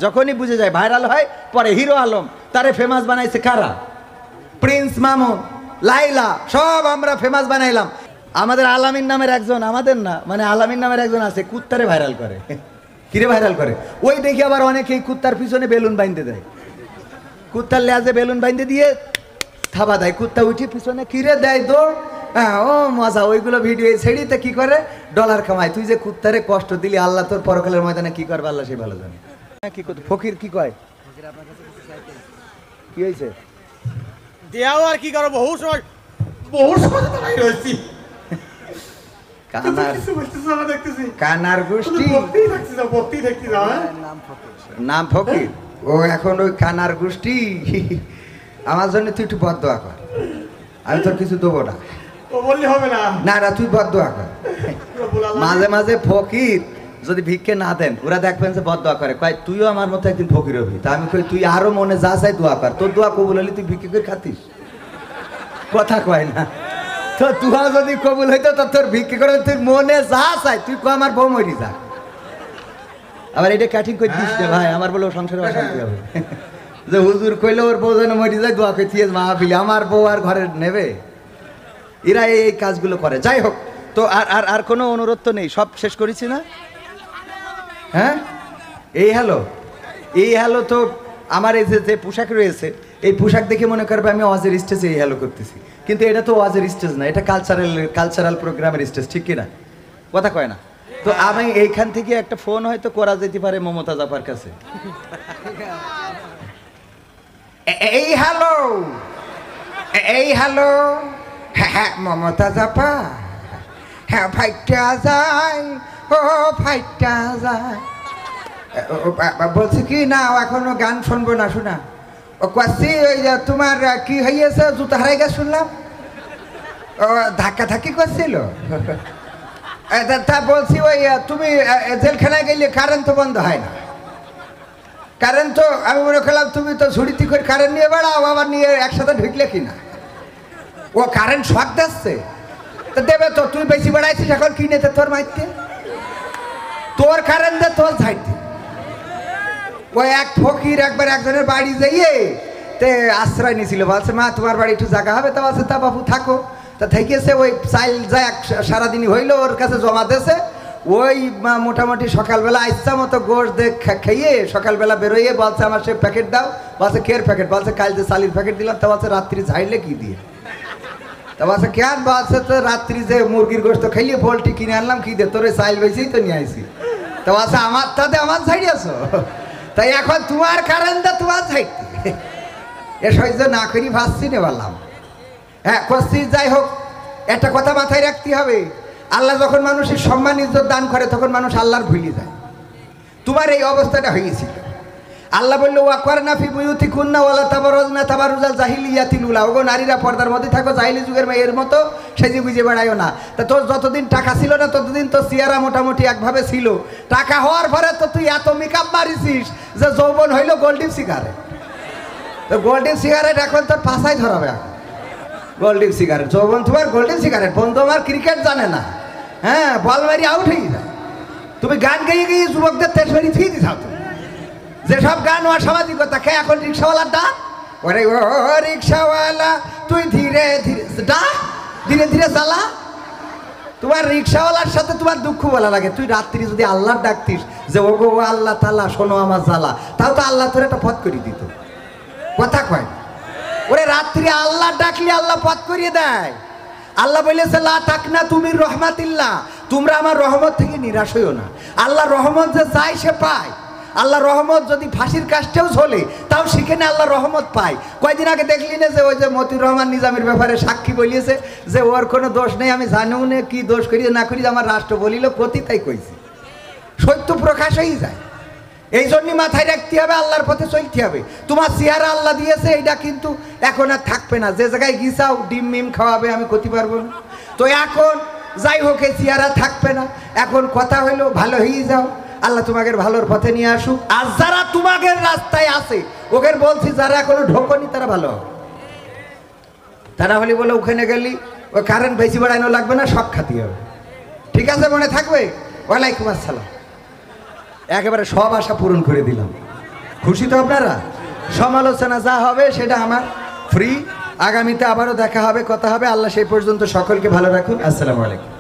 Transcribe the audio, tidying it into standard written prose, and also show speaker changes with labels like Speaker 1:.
Speaker 1: যখনই বুঝে যায় ভাইরাল হয় পরে হিরো আলম তারে ফেমাস বানাইছে কারা? প্রিন্স মামুন, লাইলা, সব আমরা ফেমাস বানাইলাম। আমাদের আলামিন নামের একজন, আমাদের না মানে আলামিন নামের একজন আছে, কুত্তারে ভাইরাল করে। কিরে ভাইরাল করে? ওই দেখি আবার অনেকেই কুত্তার পিছনে বেলুন বাইন্ধে দেয়, কুত্তার লেজে বেলুন বাইন্ধে দিয়ে থাবা দেয়, কুত্তা উঠে পিছনে কিরে দেয় দৌড়। হ্যাঁ, ও মজা। ওইগুলো ভিডিও ছেড়িতে কি করে ডলার কামায়। তুই যে কুত্তারে কষ্ট দিলি, আল্লাহ তোর পরকালের ময়দানে কি করবে আল্লাহ সে ভালো জানে। কি করতে ফকির কি কয়? কি হয়েছে?
Speaker 2: দেও আর কি করব, বহু সময় তো নাই হইছি।
Speaker 1: কানার গোষ্ঠী নাম ফকির। ও এখন ওই কানার গোষ্ঠী। আমার জন্য তুই একটু বদদোয়া কর, আমি তোর কিছু দেবো না।
Speaker 2: বললে হবে না।
Speaker 1: না না, তুই বদদোয়া কর। মাঝে মাঝে ফকির যদি ভিক্ষে না দেন, ওরা দেখবেন যে বদদোয়া করে, কয় তুইও আমার মতো একদিন ফকির হবি। তা আমি কই তুই আরো মনে যা চাই দোয়া কর, তোর দোয়া কবুল হলে তুই ভিক্ষে করে খাতিস। কথা কয় না তো, তুয়া যদি কবুল হইতো তো তোর ভিক্ষে করে তুই মনে যা চাই তুই কো আমার বউ মরি যা। আবার এটা কাটিং করে দিস রে ভাই, আমার বলে সংসারে অশান্তি হবে। যে হুজুর কইলে ওর বউ যেন মরি যায়, দোয়া করছিস মাহফিলে, আমার বউ আর ঘরে নেবে। এরা এই কাজগুলো করে। যাই হোক, তো আর আর আর কোনো অনুরোধ তো নেই, সব শেষ করেছি না? হ্যাঁ, এই হ্যালো তো আমার এই যে পোশাক রয়েছে, এই পোশাক দেখে মনে করবে আমি ওয়াজের স্টেজে এই হ্যালো করতেছি, কিন্তু এটা তো ওয়াজের স্টেজ না, এটা কালচারাল প্রোগ্রামের স্টেজ, ঠিক কিনা? কথা কয় না তো? আমি এইখান থেকে একটা ফোন হয়তো করা যেতে পারে মমতাজ আপার কাছে। এই হ্যালো, হ্যাঁ মমতাজ আপা, হ্যাঁ ফাইটা যায়, ও ফাইটা যায়। বলছি কি না, এখনো গান শুনবো না, শোনা ও কাছি। ওই তোমার কি হইয়াছে, জুতা হারাই গেছে শুনলাম, ও ধাক্কা ধাক্কি করছিল। তা বলছি ওই তুমি জেলখানায় গেলে কারেন্ট তো বন্ধ হয় না। কারেন্ট তো আমি মনে করলাম তুমি তো ঝুড়িতে করে কারেন্ট নিয়ে বেড়াও, আবার নিয়ে একসাথে ঢুকলে কিনা। ও কারেন্ট শক দিচ্ছে তো দেবে তো, তুই বেশি বেড়াইছিস এখন কিনেতে তোর মাইতে, তোর কারেন্ট দে তোর ঝাইতে। ওই এক ফকির একবার একজনের বাড়ি যাইয়ে তে আশ্রয় নিয়েছিল, বলছে মা তোমার বাড়ি একটু জায়গা হবে? তা বলছে তা বাবু থাকো। তা থেকেছে ওই চাইল যায় সারাদিনই হইলো, ওর কাছে জমা দিয়েছে। ওই মোটামুটি সকালবেলা ইচ্ছা মতো গোশ খেয়ে সকালবেলা বেরোইয়ে বলছে আমার সে প্যাকেট দাও। বলছে কের প্যাকেট? বলছে কাল যে চালির প্যাকেট দিলাম। তা বলছে রাত্রি ঝাইলে কি দিয়ে? তা বলছে কেন? বলছে তো রাত্রি যে মুরগির গোশত খাইয়ে পোল্ট্রি কিনে আনলাম, কি দিয়ে তোর চাইল বেশিই তো নিয়ে আইসি। তা বলছে আমার তাতে আমার ঝাড়িয়েছো, তাই এখন তোমার কারণ দা তোমার ঝাইতে এ সহ্য না করি ভাবছি নে বললাম। হ্যাঁ করছি। যাই হোক, একটা কথা মাথায় রাখতে হবে, আল্লাহ যখন মানুষের সম্মান ইজ্জত দান করে তখন মানুষ আল্লাহর ভুলে যায়। তোমার এই অবস্থাটা হয়েছিল। আল্লাহ বললো ওয়াকওয়ারনা ফি বুয়ুতিকুন্না ওয়ালা তাবারুজনা তাবারুজাল জাহিলিয়াতিল উলা, ওগো নারীরা পর্দার মধ্যে থাকো, জাহিলি যুগের মেয়ের মতো সেজে গুজে বেড়াইও না। তা তোর যতদিন টাকা ছিল না ততদিন তো চেহারা মোটামুটি একভাবে ছিল, টাকা হওয়ার পরে তো তুই এত মেকআপ মারিছিস যে যৌবন হইল গোল্ডেন সিগারেট। তো গোল্ডেন সিগারেট এখন তোর পাশায় ধরাবে। গোল্ডেন সিগারেট যৌবন তোমার গোল্ডেন সিগারেট। বন্ধু আমার ক্রিকেট জানে না, হ্যাঁ বল মারি আউট হয়ে যায়। তুমি গান গাইয়ে গিয়ে যুবকদের তেজ মারি ফিরে দিছাও। যেসব গান অসামাজিকতা খেয়ে এখন রিক্সাওয়ালার ডাক, ওরে ও রিক্সাওয়ালা তুই ধীরে ধীরে ডাক, ধীরে ধীরে চালা। তোমার রিক্সাওয়ালার সাথে তোমার দুঃখ বলা লাগে। তুই রাত্রি যদি আল্লাহর ডাকতিস যে ও গো আল্লাহ তাআলা শোনো আমার জ্বালা, তাও তো আল্লাহ তোর একটা পথ করে দিত। কথা কয় ওরে, রাত্রি আল্লাহ ডাকলে আল্লাহ পথ করিয়ে দেয়। আল্লাহ বলেছে লা তাকনা তুমি রহমাতিল্লাহ, তোমরা আমার রহমত থেকে নিরাশ হইও না। আল্লাহ রহমত যে চায় সে পায়। আল্লাহ রহমত যদি ফাঁসির কাজটাও চলে তাও সেখানে আল্লাহ রহমত পায়। কয়দিন আগে দেখলি না যে ওই যে মতিউর রহমান নিজামের ব্যাপারে সাক্ষী বলিয়েছে যে ওর কোনো দোষ নেই, আমি জানিও না কি দোষ করি না করি, আমার রাষ্ট্র বলিল কতি তাই কইছি। সত্য প্রকাশ হয়ে যায়। এই জন্যই মাথায় রাখতে হবে, আল্লাহর পথে চলতে হবে। তোমার চেহারা আল্লাহ দিয়েছে, এইটা কিন্তু এখন আর থাকবে না। যে জায়গায় গিয়েছাও ডিম মিম খাওয়াবে, আমি করতে পারবো না। তো এখন যাই হোক এই চেহারা থাকবে না। এখন কথা হইলো ভালো হয়ে যাও, আল্লাহ তোমাকে ভালোর পথে নিয়ে আসুক। আর যারা তোমাকে রাস্তায় আছে ওকে বলছি, যারা এখনো ঢোকনি তারা ভালো, তারা হলে বলে ওখানে গেলি ওই কারেন্ট বেশি বাড়ানো লাগবে না, সব খাতি হবে। ঠিক আছে, মনে থাকবে। ওয়ালাইকুম আসসালাম। একেবারে সব আশা পূরণ করে দিলাম। খুশি তো আপনারা? সমালোচনা যা হবে সেটা আমার ফ্রি। আগামীতে আবারও দেখা হবে, কথা হবে। আল্লাহ সেই পর্যন্ত সকলকে ভালো রাখুন। আসসালামু আলাইকুম।